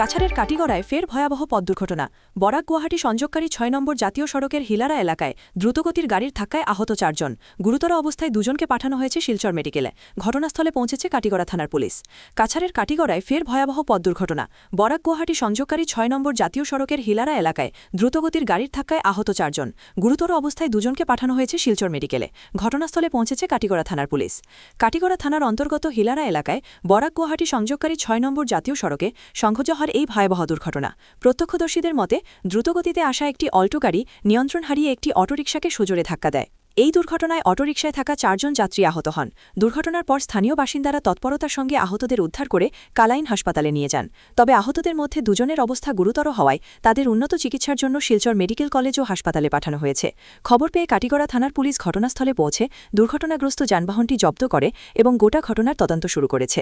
কাছাড়ের কাটিগড়ায় ফের ভয়াবহ পথ দুর্ঘটনা। বরাক গুয়াহাটি সংযোগকারী ৬ নম্বর জাতীয় সড়কের হিলারা এলাকায় দ্রুতগতির গাড়ির ধাক্কায় আহত ৪ জন। গুরুতর অবস্থায় দুজনকে পাঠানো হয়েছে শিলচর মেডিকেলে। ঘটনাস্থলে পৌঁছেছে কাটিগড়া থানার পুলিশ। কাছাড়ের কাটিগড়ায় ফের ভয়াবহ পথ দুর্ঘটনা। বরাক গুয়াহাটি সংযোগকারী ৬ নম্বর জাতীয় সড়কের হিলারা এলাকায় দ্রুতগতির গাড়ির ধাক্কায় আহত ৪ জন। গুরুতর অবস্থায় দুজনকে পাঠানো হয়েছে শিলচর মেডিকেলে। ঘটনাস্থলে পৌঁছেছে কাটিগড়া থানার পুলিশ। কাটিগড়া থানার অন্তর্গত হিলারা এলাকায় বরাক গুয়াহাটি সংযোগকারী ৬ নম্বর জাতীয় সড়কে সংঘটিত এই ভয়াবহ দুর্ঘটনা। প্রত্যক্ষদর্শীদের মতে, দ্রুতগতিতে আসা একটি অল্টো গাড়ি নিয়ন্ত্রণ হারিয়ে একটি অটোরিকশাকে সজোরে ধাক্কা দেয়। এই দুর্ঘটনায় অটোরিকশায় থাকা ৪ জন যাত্রী আহত হন। দুর্ঘটনার পর স্থানীয় বাসিন্দারা তৎপরতার সঙ্গে আহতদের উদ্ধার করে কালাইন হাসপাতালে নিয়ে যান। তবে আহতদের মধ্যে দুজনের অবস্থা গুরুতর হওয়ায় তাদের উন্নত চিকিৎসার জন্য শিলচর মেডিকেল কলেজ ও হাসপাতালে পাঠানো হয়েছে। খবর পেয়ে কাটিগড়া থানার পুলিশ ঘটনাস্থলে পৌঁছে দুর্ঘটনাগ্রস্ত যানবাহনটি জব্দ করে এবং গোটা ঘটনার তদন্ত শুরু করেছে।